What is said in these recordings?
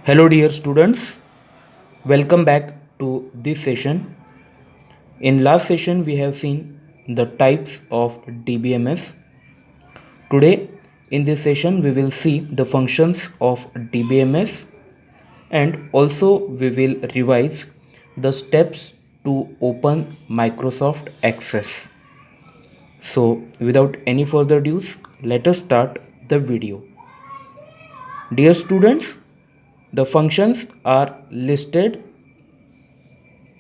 Hello, dear students. Welcome back to this session. In last session, we have seen the types of DBMS. Today, in this session, we will see the functions of DBMS and also we will revise the steps to open Microsoft Access. So, without any further ado, let us start the video. Dear students, the functions are listed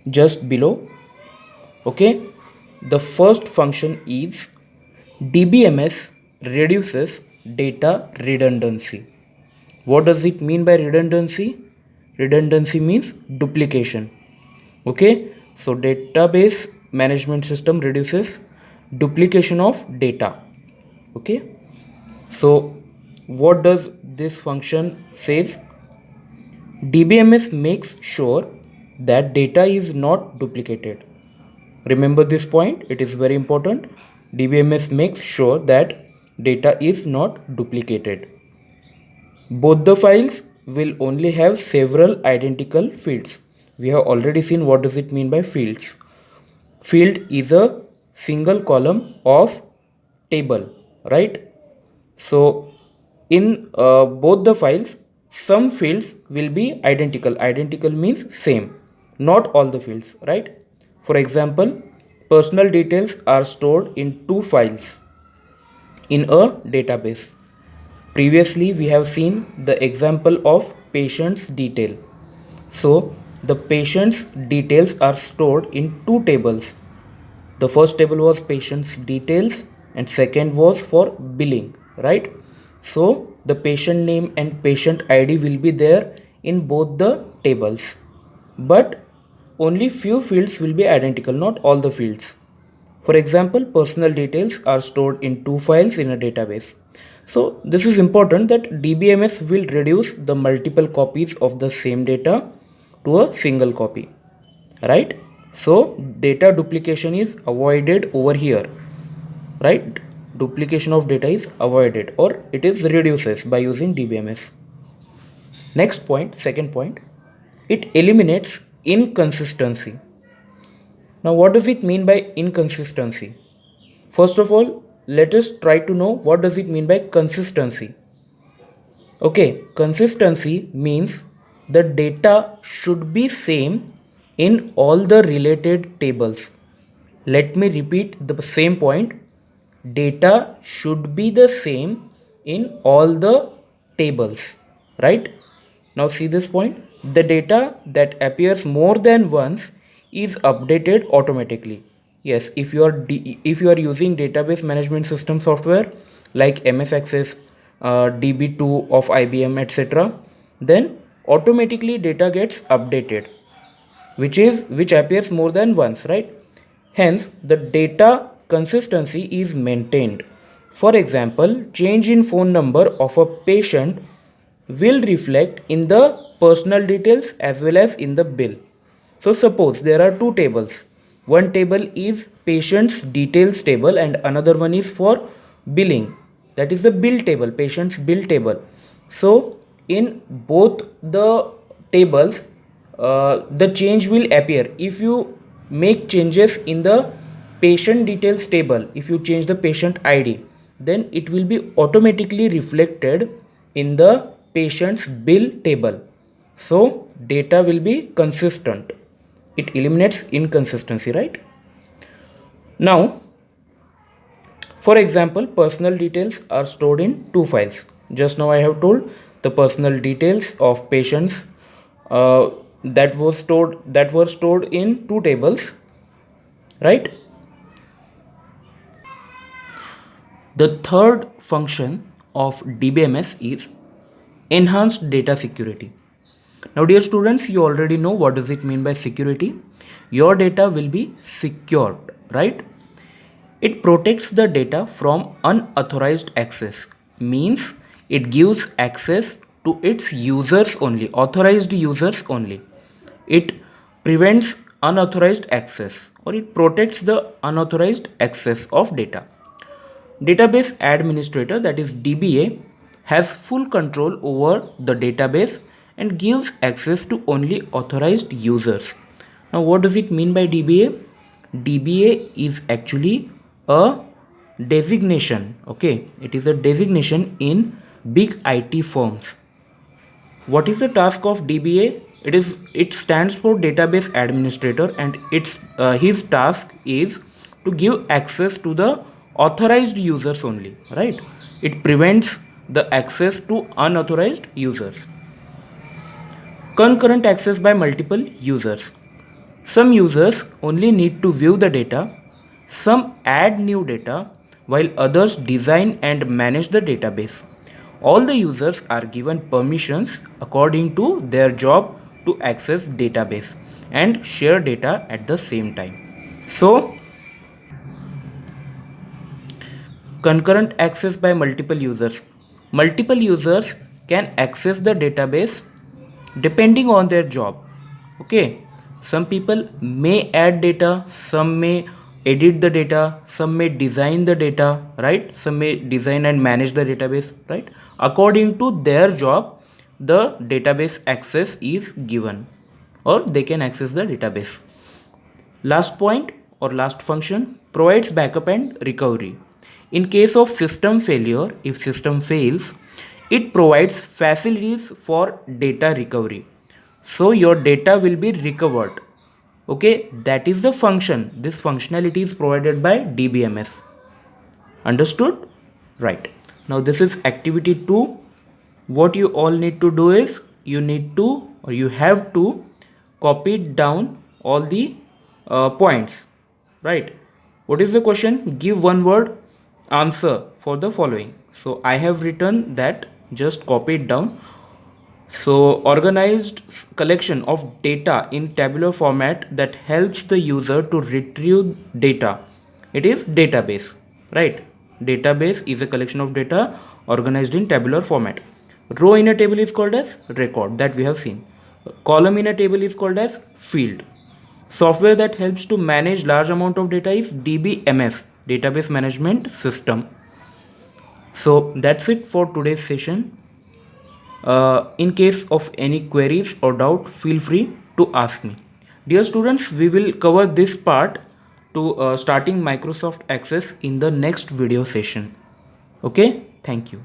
just below. Okay, the first function is DBMS reduces data redundancy. What does it mean by redundancy? Redundancy means duplication. Okay, so database management system reduces duplication of data. Okay, so what does this function says? DBMS makes sure that data is not duplicated. Remember this point, it is very important. DBMS makes sure that data is not duplicated. Both the files will only have several identical fields. We have already seen what does it mean by fields. Field is a single column of table, right? So in both the files, some fields will be identical. Identical means same, not all the fields, right? For example, personal details are stored in two files in a database. Previously, we have seen the example of patient's detail. So the patient's details are stored in two tables. The first table was patient's details and second was for billing, right? So the patient name and patient ID will be there in both the tables, but only few fields will be identical, not all the fields. For example, personal details are stored in two files in a database. So this is important that DBMS will reduce the multiple copies of the same data to a single copy, right? So data duplication is avoided over here, right? Duplication of data is avoided or it is reduces by using DBMS. Next point, second point, it eliminates inconsistency. Now what does it mean by inconsistency? First of all, let us try to know what does it mean by consistency. Okay, consistency means the data should be same in all the related tables. Let me repeat the same point. Data should be the same in all the tables, right? Now see this point. The data that appears more than once is updated automatically. Yes, if you are using database management system software like MS Access, DB2 of IBM, etc., then automatically data gets updated, which appears more than once, right? Hence the data consistency is maintained. For example, change in phone number of a patient will reflect in the personal details as well as in the bill. So suppose there are two tables. One table is patient's details table and another one is for billing, that is the bill table, patient's bill table. So in both the tables, the change will appear if you make changes in the patient details table. If you change the patient ID, then it will be automatically reflected in the patient's bill table. So data will be consistent. It eliminates inconsistency, right? Now for example, personal details are stored in two files. Just now I have told the personal details of patients uh, that were stored in two tables, right? The third function of DBMS is enhanced data security. Now dear students, you already know what does it mean by security. Your data will be secured, right? It protects the data from unauthorized access, means it gives access to its users only, authorized users only. It prevents unauthorized access or it protects the unauthorized access of data. Database administrator, that is DBA, has full control over the database and gives access to only authorized users. Now, what does it mean by DBA? DBA is actually a designation. Okay, it is a designation in big IT firms. What is the task of DBA? It stands for database administrator, and his task is to give access to the authorized users only, right? It prevents the access to unauthorized users. Concurrent access by multiple users. Some users only need to view the data, some add new data, while others design and manage the database. All the users are given permissions according to their job to access database and share data at the same time. So, concurrent access by multiple users. Multiple users can access the database depending on their job. Okay, some people may add data, some may edit the data, some may design the data, right? Some may design and manage the database, right? According to their job, the database access is given, or they can access the database. Last point or last function, provides backup and recovery. In case of system failure, if system fails, it provides facilities for data recovery. So your data will be recovered. Okay, that is the function. This functionality is provided by DBMS. Understood? Right. Now this is activity 2. What you all need to do is you have to copy down all the points. Right. What is the question? Give one word answer for the following. So I have written that, just copy it down. So organized collection of data in tabular format that helps the user to retrieve data. It is database, right? Database is a collection of data organized in tabular format. Row in a table is called as record, that we have seen. Column in a table is called as field. Software that helps to manage large amount of data is DBMS, database management system. So that's it for today's session. In case of any queries or doubt, feel free to ask me. Dear students, we will cover this part to starting Microsoft Access in the next video session. Okay, thank you.